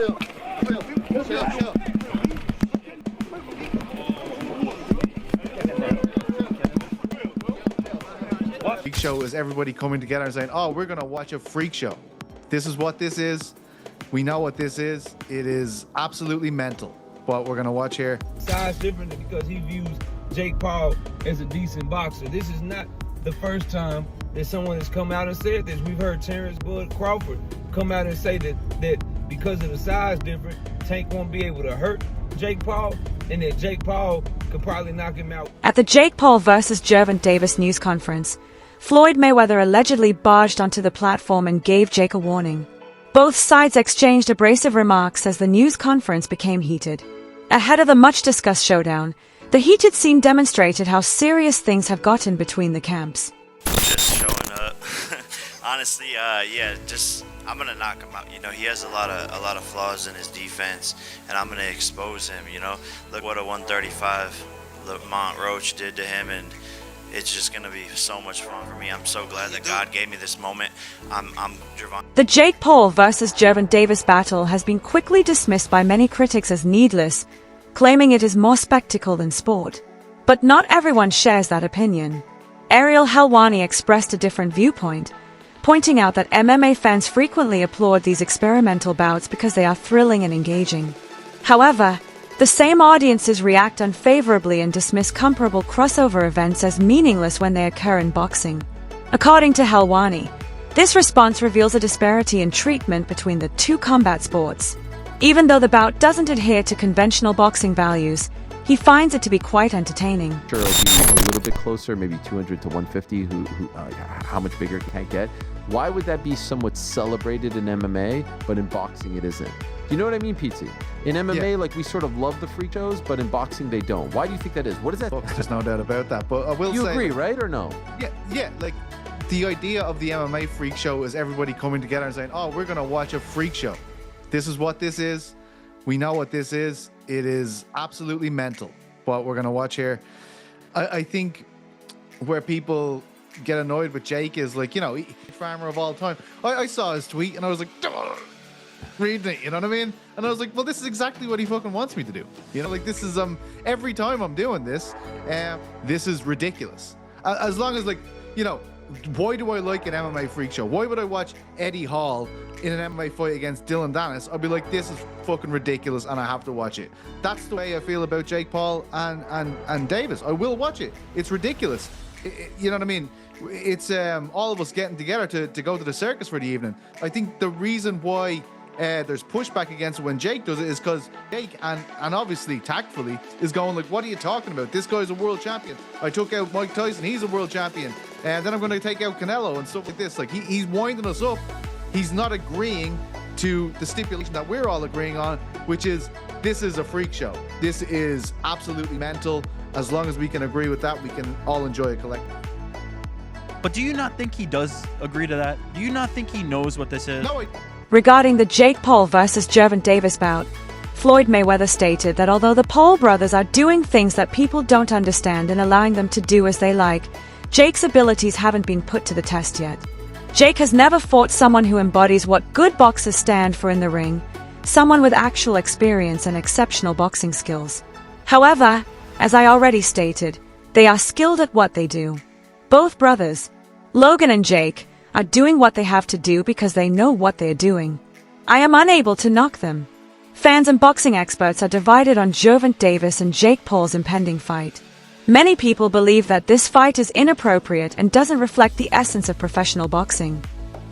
Chill. Freak show is everybody coming together and saying, "Oh, we're gonna watch a freak show. This is what this is. We know what this is. It is absolutely mental. What we're gonna watch here." Size different because he views Jake Paul as a decent boxer. This is not the first time that someone has come out and said this. We've heard Terrence Bud Crawford come out and say that because of the size difference, Tank won't be able to hurt Jake Paul, and that Jake Paul could probably knock him out. At the Jake Paul versus Gervonta Davis news conference, Floyd Mayweather allegedly barged onto the platform and gave Jake a warning. Both sides exchanged abrasive remarks as the news conference became heated. Ahead of the much-discussed showdown, the heated scene demonstrated how serious things have gotten between the camps. Just showing up. Honestly, I'm gonna knock him out. You know, he has a lot of flaws in his defense, and I'm gonna expose him. You know, look what a 135 Lamont Roach did to him, and it's just gonna be so much fun for me. I'm so glad that God gave me this moment. I'm Gervonta. The Jake Paul versus Gervonta Davis battle has been quickly dismissed by many critics as needless, claiming it is more spectacle than sport. But not everyone shares that opinion. Ariel Helwani expressed a different viewpoint, pointing out that MMA fans frequently applaud these experimental bouts because they are thrilling and engaging. However, the same audiences react unfavorably and dismiss comparable crossover events as meaningless when they occur in boxing. According to Helwani, this response reveals a disparity in treatment between the two combat sports. Even though the bout doesn't adhere to conventional boxing values, he finds it to be quite entertaining. Sure, it'll be a little bit closer, maybe 200 to 150, how much bigger can it get? Why would that be somewhat celebrated in MMA, but in boxing it isn't? Do you know what I mean, Pete? In MMA, like, we sort of love the freak shows, but in boxing they don't. Why do you think that is? What is that? Look, there's no doubt about that. But I will say, you agree, right, or no? Yeah. Like, the idea of the MMA freak show is everybody coming together and saying, "Oh, we're gonna watch a freak show. This is what this is. We know what this is. It is absolutely mental. What we're gonna watch here." I think where people get annoyed with Jake is, like, you know, farmer of all time. I saw his tweet and I was like, reading it, you know what I mean? And I was like, well, this is exactly what he fucking wants me to do. You know, like, this is every time I'm doing this, this is ridiculous. As long as, like, you know, why do I like an MMA freak show? Why would I watch Eddie Hall in an MMA fight against Dylan Dennis? I'd be like, this is fucking ridiculous and I have to watch it. That's the way I feel about Jake Paul and Davis. I will watch it. It's ridiculous. You know what I mean? It's all of us getting together to go to the circus for the evening. I think the reason why there's pushback against it when Jake does it is because Jake, and obviously tactfully, is going like, what are you talking about? This guy's a world champion. I took out Mike Tyson. He's a world champion. And then I'm going to take out Canelo and stuff like this. Like, he's winding us up. He's not agreeing to the stipulation that we're all agreeing on, which is, this is a freak show. This is absolutely mental. As long as we can agree with that, we can all enjoy it collectively. But do you not think he does agree to that? Do you not think he knows what this is? No, Regarding the Jake Paul versus Gervonta Davis bout, Floyd Mayweather stated that although the Paul brothers are doing things that people don't understand and allowing them to do as they like, Jake's abilities haven't been put to the test yet. Jake has never fought someone who embodies what good boxers stand for in the ring, someone with actual experience and exceptional boxing skills. However, as I already stated, they are skilled at what they do. Both brothers, Logan and Jake, are doing what they have to do because they know what they're doing. I am unable to knock them. Fans and boxing experts are divided on Gervonta Davis and Jake Paul's impending fight. Many people believe that this fight is inappropriate and doesn't reflect the essence of professional boxing.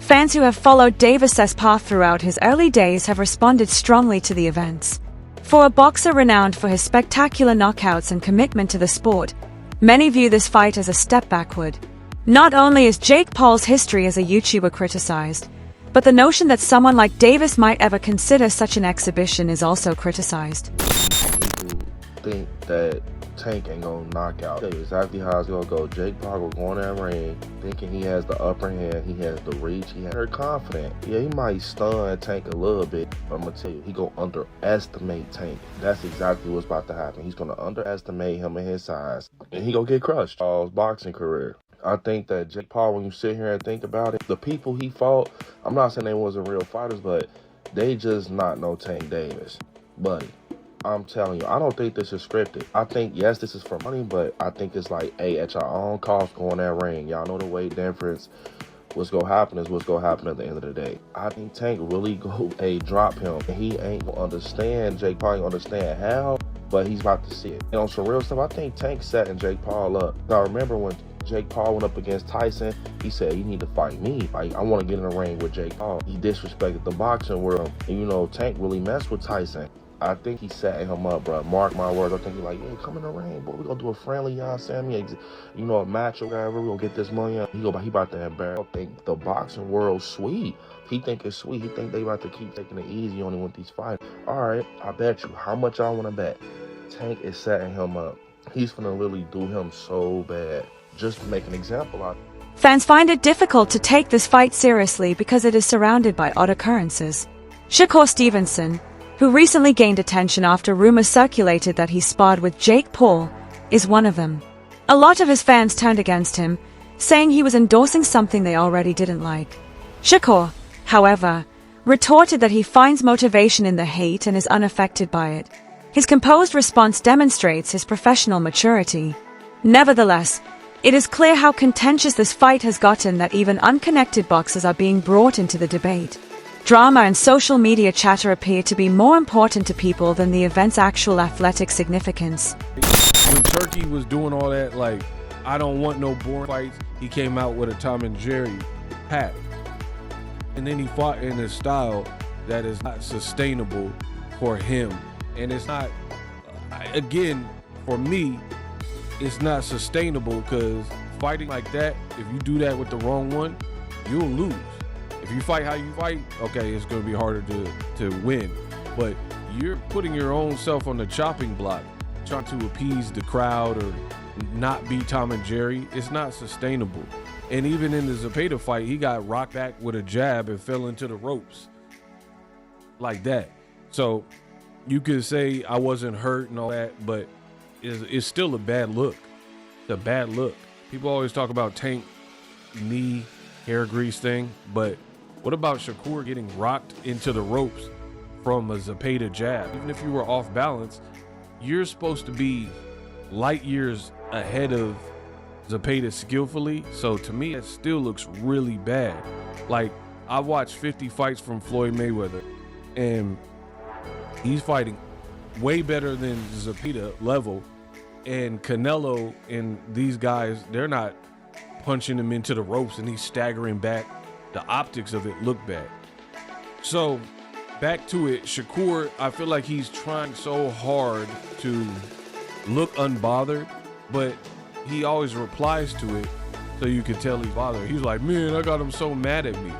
Fans who have followed Davis's path throughout his early days have responded strongly to the events. For a boxer renowned for his spectacular knockouts and commitment to the sport, many view this fight as a step backward. Not only is Jake Paul's history as a YouTuber criticized, but the notion that someone like Davis might ever consider such an exhibition is also criticized. People think that Tank ain't gonna knock out. That's exactly how it's gonna go. Jake Paul will go in that ring thinking he has the upper hand, he has the reach, he has her confident. Yeah, he might stun Tank a little bit, but I'm gonna tell you, he gonna underestimate Tank. That's exactly what's about to happen. He's gonna underestimate him and his size, and he gonna get crushed. Paul's boxing career. I think that Jake Paul, when you sit here and think about it, the people he fought, I'm not saying they wasn't real fighters, but They just not no Tank Davis. Buddy, I'm telling you, I don't think this is scripted. I think, yes, this is for money, but I think it's like, hey, at your own cost, go in that ring. Y'all know the weight difference. What's gonna happen is what's gonna happen at the end of the day. I think Tank really go, hey, drop him. He ain't gonna understand. Jake Paul ain't gonna understand how, but he's about to see it. And on some real stuff, I think Tank setting Jake Paul up. I remember when Jake Paul went up against Tyson, he said, you need to fight me. Like, I want to get in the ring with Jake Paul. He disrespected the boxing world. And, you know, Tank really messed with Tyson. I think he setting him up, bro. Mark my words. I think he's like, yeah, come in the ring, boy. We're going to do a friendly, you know what I'm saying? You know, a match or whatever. We're going to get this money up. He about to embarrass. I think the boxing world's sweet. He think it's sweet. He think they about to keep taking it easy on him with these fights. All right, I bet you. How much y'all want to bet? Tank is setting him up. He's going to literally do him so bad. Just to make an example out. Fans find it difficult to take this fight seriously because it is surrounded by odd occurrences. Shakur Stevenson, who recently gained attention after rumors circulated that he sparred with Jake Paul, is one of them. A lot of his fans turned against him, saying he was endorsing something they already didn't like. Shakur, however, retorted that he finds motivation in the hate and is unaffected by it. His composed response demonstrates his professional maturity. Nevertheless, it is clear how contentious this fight has gotten that even unconnected boxers are being brought into the debate. Drama and social media chatter appear to be more important to people than the event's actual athletic significance. When Turkey was doing all that, like, I don't want no boring fights, he came out with a Tom and Jerry hat. And then he fought in a style that is not sustainable for him. And it's not, again, for me, it's not sustainable because fighting like that, if you do that with the wrong one, you'll lose. If you fight how you fight, okay, it's going to be harder to win. But you're putting your own self on the chopping block, trying to appease the crowd or not be Tom and Jerry. It's not sustainable. And even in the Zepeda fight, he got rocked back with a jab and fell into the ropes like that. So you could say I wasn't hurt and all that, but it's still a bad look. It's a bad look. People always talk about Tank knee hair grease thing, but what about Shakur getting rocked into the ropes from a Zepeda jab? Even if you were off balance, you're supposed to be light years ahead of Zepeda skillfully. So to me, it still looks really bad. Like, I've watched 50 fights from Floyd Mayweather, and he's fighting way better than Zepeda level. And Canelo and these guys, they're not punching him into the ropes and he's staggering back. The optics of it look bad. So back to it, Shakur, I feel like he's trying so hard to look unbothered, but he always replies to it so you can tell he's bothered. He's like, man, I got him so mad at me.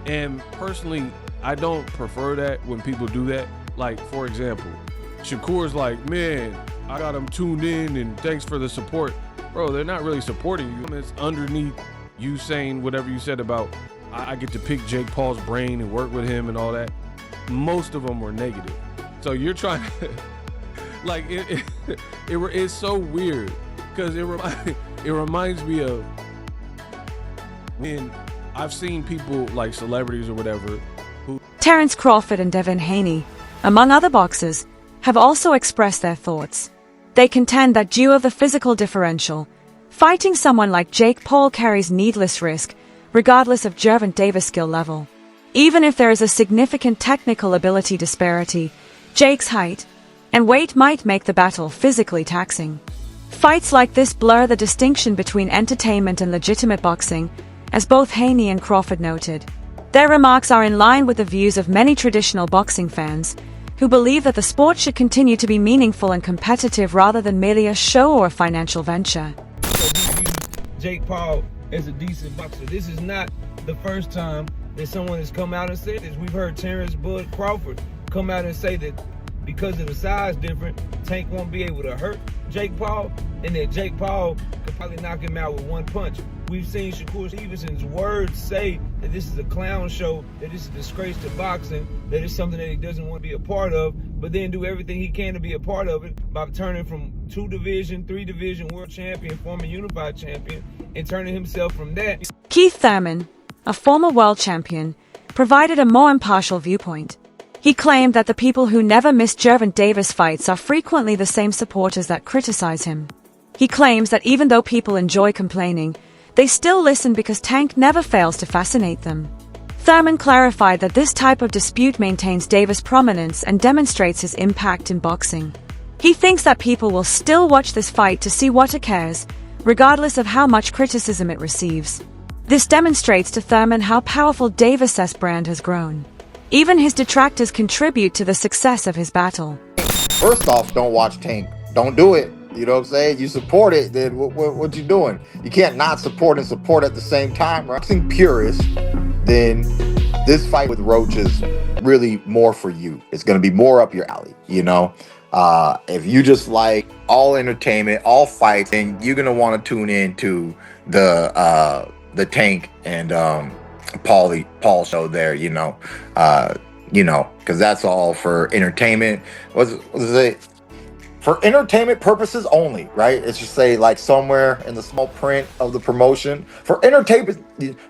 And personally, I don't prefer that when people do that. Like, for example, Shakur's like, man, I got him tuned in and thanks for the support. Bro, they're not really supporting you. It's underneath you saying whatever you said about, I get to pick Jake Paul's brain and work with him and all that. Most of them were negative. So you're trying to, like, it's so weird because it reminds me of when I've seen people like celebrities or whatever who. Terence Crawford and Devin Haney, among other boxers, have also expressed their thoughts. They contend that due to the physical differential, fighting someone like Jake Paul carries needless risk, regardless of Gervonta Davis' skill level. Even if there is a significant technical ability disparity, Jake's height and weight might make the battle physically taxing. Fights like this blur the distinction between entertainment and legitimate boxing, as both Haney and Crawford noted. Their remarks are in line with the views of many traditional boxing fans, who believe that the sport should continue to be meaningful and competitive rather than merely a show or a financial venture. So we view Jake Paul as a decent boxer. This is not the first time that someone has come out and said this. We've heard Terrence Bud Crawford come out and say that because of the size difference, Tank won't be able to hurt Jake Paul, and that Jake Paul could probably knock him out with one punch. We've seen Shakur Stevenson's words say that this is a clown show, that this is a disgrace to boxing, that it's something that he doesn't want to be a part of, but then do everything he can to be a part of it by turning from 2-division, 3-division world champion, former unified champion, and turning himself from that. Keith Thurman, a former world champion, provided a more impartial viewpoint. He claimed that the people who never miss Gervonta Davis fights are frequently the same supporters that criticize him. He claims that even though people enjoy complaining, they still listen because Tank never fails to fascinate them. Thurman clarified that this type of dispute maintains Davis' prominence and demonstrates his impact in boxing. He thinks that people will still watch this fight to see what occurs, regardless of how much criticism it receives. This demonstrates to Thurman how powerful Davis' brand has grown. Even his detractors contribute to the success of his battle. First off, don't watch Tank. Don't do it. You know what I'm saying? You support it, then what you doing? You can't not support and support at the same time, right? Boxing purist, then this fight with Roach is really more for you. It's going to be more up your alley, you know? If you just like all entertainment, all fighting, you're going to want to tune in to the Tank and Paul show there, you know, because that's all for entertainment. What's it? For entertainment purposes only, right? It's just say like somewhere in the small print of the promotion. For entertainment,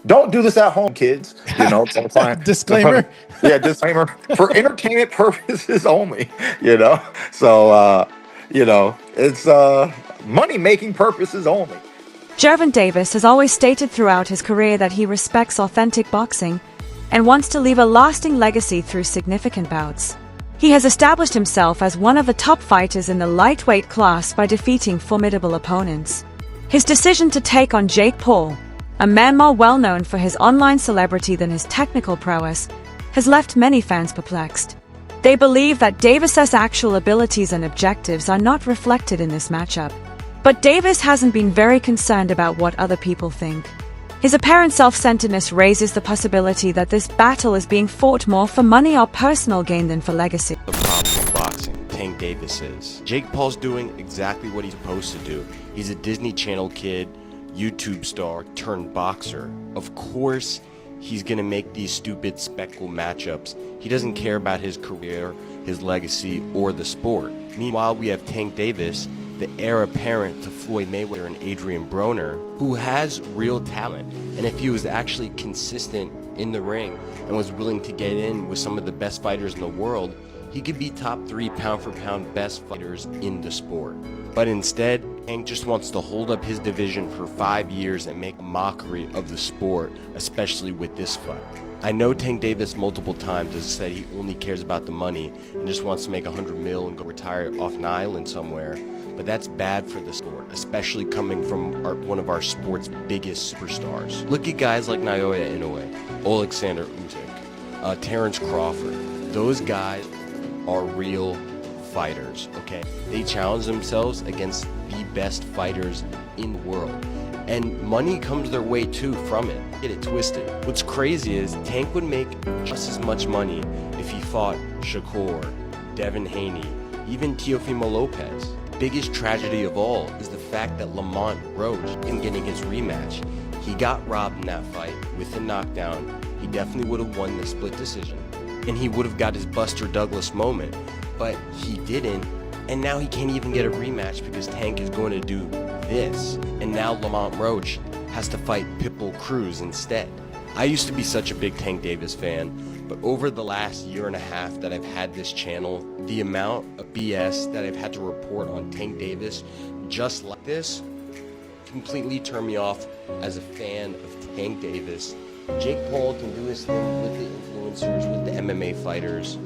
don't do this at home, kids. You know, sometimes Disclaimer. Yeah, disclaimer. For entertainment purposes only. You know, so it's money-making purposes only. Gervonta Davis has always stated throughout his career that he respects authentic boxing and wants to leave a lasting legacy through significant bouts. He has established himself as one of the top fighters in the lightweight class by defeating formidable opponents. His decision to take on Jake Paul, a man more well-known for his online celebrity than his technical prowess, has left many fans perplexed. They believe that Davis's actual abilities and objectives are not reflected in this matchup. But Davis hasn't been very concerned about what other people think. His apparent self-centeredness raises the possibility that this battle is being fought more for money or personal gain than for legacy. The problem with boxing, Tank Davis is. Jake Paul's doing exactly what he's supposed to do. He's a Disney Channel kid, YouTube star, turned boxer. Of course, he's gonna make these stupid spectacle matchups. He doesn't care about his career, his legacy, or the sport. Meanwhile, we have Tank Davis, the heir apparent to Floyd Mayweather and Adrian Broner, who has real talent. And if he was actually consistent in the ring and was willing to get in with some of the best fighters in the world, he could be top 3 pound for pound best fighters in the sport. But instead, Tank just wants to hold up his division for 5 years and make a mockery of the sport, especially with this fight. I know Tank Davis multiple times has said he only cares about the money and just wants to make $100 million and go retire off an island somewhere. But that's bad for the sport, especially coming from one of our sport's biggest superstars. Look at guys like Naoya Inoue, Alexander Usyk, Terrence Crawford. Those guys are real fighters, okay? They challenge themselves against the best fighters in the world. And money comes their way too from it. Get it twisted. What's crazy is Tank would make just as much money if he fought Shakur, Devin Haney, even Teofimo Lopez. Biggest tragedy of all is the fact that Lamont Roach, in getting his rematch, he got robbed in that fight with a knockdown. He definitely would have won the split decision, and he would have got his Buster Douglas moment, but he didn't, and now he can't even get a rematch because Tank is going to do this, and now Lamont Roach has to fight Pitbull Cruz instead. I used to be such a big Tank Davis fan, but over the last year and a half that I've had this channel, the amount of BS that I've had to report on Tank Davis just like this completely turned me off as a fan of Tank Davis. Jake Paul can do his thing with the influencers, with the MMA fighters,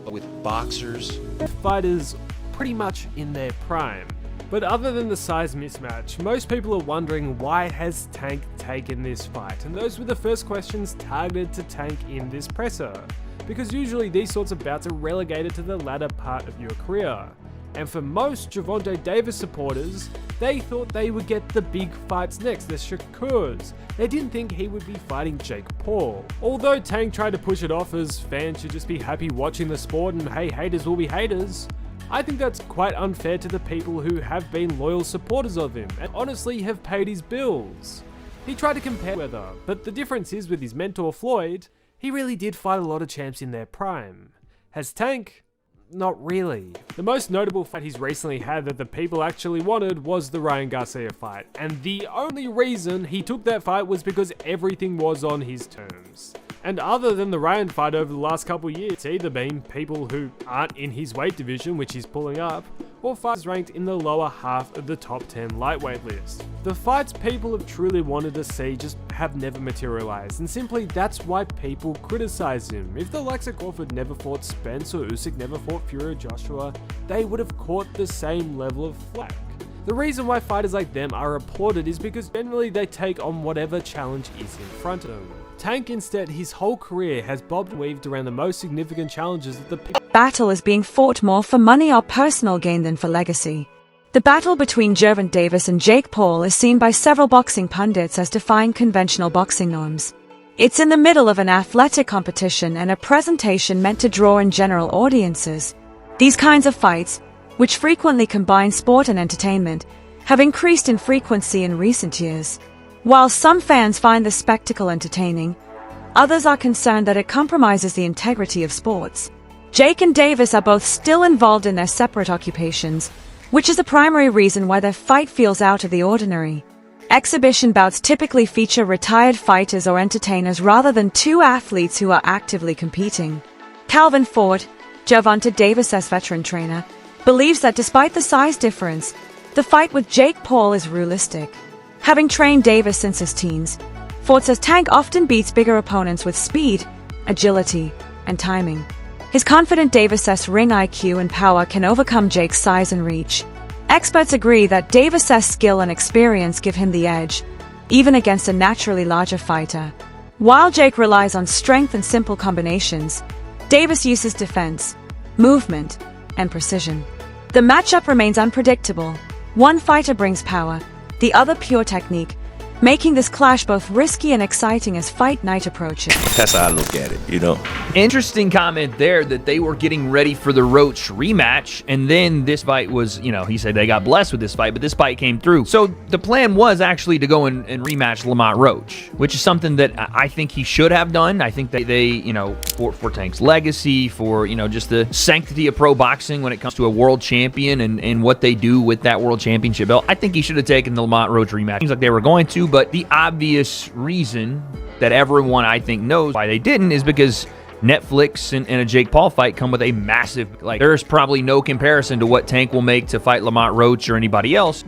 but with boxers, fighters pretty much in their prime. But other than the size mismatch, most people are wondering why has Tank taken this fight, and those were the first questions targeted to Tank in this presser, because usually these sorts of bouts are relegated to the latter part of your career. And for most Gervonta Davis supporters, they thought they would get the big fights next, the Shakurs. They didn't think he would be fighting Jake Paul. Although Tank tried to push it off as fans should just be happy watching the sport and hey, haters will be haters, I think that's quite unfair to the people who have been loyal supporters of him and honestly have paid his bills. He tried to compare Mayweather, but the difference is with his mentor Floyd, he really did fight a lot of champs in their prime. Has Tank? Not really. The most notable fight he's recently had that the people actually wanted was the Ryan Garcia fight, and the only reason he took that fight was because everything was on his terms. And other than the Ryan fight over the last couple years, it's either been people who aren't in his weight division, which he's pulling up, or fights ranked in the lower half of the top 10 lightweight list. The fights people have truly wanted to see just have never materialized, and simply that's why people criticize him. If the likes of Crawford never fought Spence or Usyk never fought Fury or Joshua, they would have caught the same level of flack. The reason why fighters like them are applauded is because generally they take on whatever challenge is in front of them. Tank instead, his whole career has bobbed and weaved around the most significant challenges that the battle is being fought more for money or personal gain than for legacy. The battle between Gervonta Davis and Jake Paul is seen by several boxing pundits as defying conventional boxing norms. It's in the middle of an athletic competition and a presentation meant to draw in general audiences. These kinds of fights, which frequently combine sport and entertainment, have increased in frequency in recent years. While some fans find the spectacle entertaining, others are concerned that it compromises the integrity of sports. Jake and Davis are both still involved in their separate occupations, which is the primary reason why their fight feels out of the ordinary. Exhibition bouts typically feature retired fighters or entertainers rather than two athletes who are actively competing. Calvin Ford, Gervonta Davis' veteran trainer, believes that despite the size difference, the fight with Jake Paul is realistic. Having trained Davis since his teens, Ford says Tank often beats bigger opponents with speed, agility, and timing. His confident Davis' ring IQ and power can overcome Jake's size and reach. Experts agree that Davis' skill and experience give him the edge, even against a naturally larger fighter. While Jake relies on strength and simple combinations, Davis uses defense, movement, and precision. The matchup remains unpredictable. One fighter brings power, the other pure technique, making this clash both risky and exciting as fight night approaches. That's how I look at it, you know. Interesting comment there that they were getting ready for the Roach rematch, and then this fight was, you know, he said they got blessed with this fight, but this fight came through. So the plan was actually to go and rematch Lamont Roach, which is something that I think he should have done. I think they you know, for Tank's legacy, for, you know, just the sanctity of pro boxing when it comes to a world champion and what they do with that world championship belt, I think he should have taken the Lamont Roach rematch. Seems like they were going to, but the obvious reason that everyone, I think, knows why they didn't is because Netflix and a Jake Paul fight come with a massive, like, there's probably no comparison to what Tank will make to fight Lamont Roach or anybody else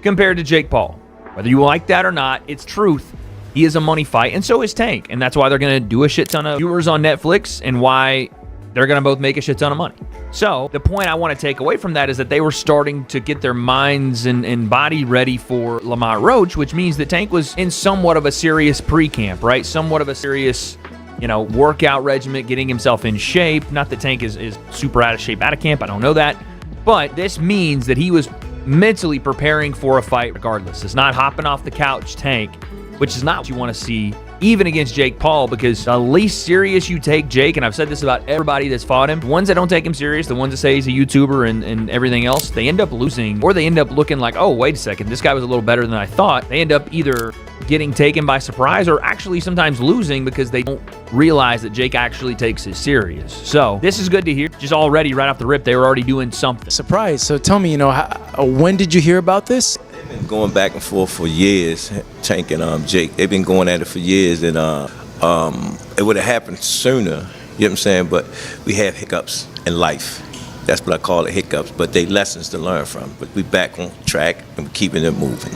compared to Jake Paul. Whether you like that or not, it's truth. He is a money fight, and so is Tank, and that's why they're going to do a shit ton of viewers on Netflix and why they're going to both make a shit ton of money. So the point I want to take away from that is that they were starting to get their minds and body ready for Lamont Roach, which means that Tank was in somewhat of a serious pre-camp, right? Somewhat of a serious, you know, workout regimen, getting himself in shape. Not that Tank is super out of shape out of camp. I don't know that. But this means that he was mentally preparing for a fight regardless. It's not hopping off the couch Tank, which is not what you want to see even against Jake Paul, because the least serious you take Jake, and I've said this about everybody that's fought him, the ones that don't take him serious, the ones that say he's a YouTuber and everything else, they end up losing, or they end up looking like, oh, wait a second, this guy was a little better than I thought. They end up either getting taken by surprise or actually sometimes losing because they don't realize that Jake actually takes it serious. So this is good to hear. Just already right off the rip, they were already doing something. Surprise. So tell me, you know, when did you hear about this? They've been going back and forth for years, Tank and Jake. They've been going at it for years, and it would have happened sooner, you know what I'm saying? But we have hiccups in life. That's what I call it, hiccups, but they lessons to learn from. But we back on track and we're keeping it moving.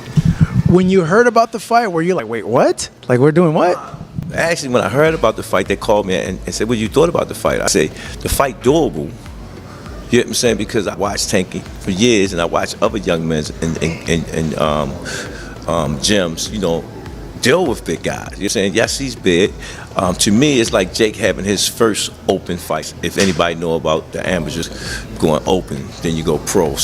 When you heard about the fight, were you like, wait, what? Like, we're doing what? Actually, when I heard about the fight, they called me and said, what you thought about the fight? I said, the fight doable. You know what I'm saying? Because I watched Tanky for years, and I watched other young men and gyms, you know, deal with big guys. You know what I'm saying? Yes, he's big. To me, it's like Jake having his first open fight. If anybody know about the amateurs going open, then you go pro.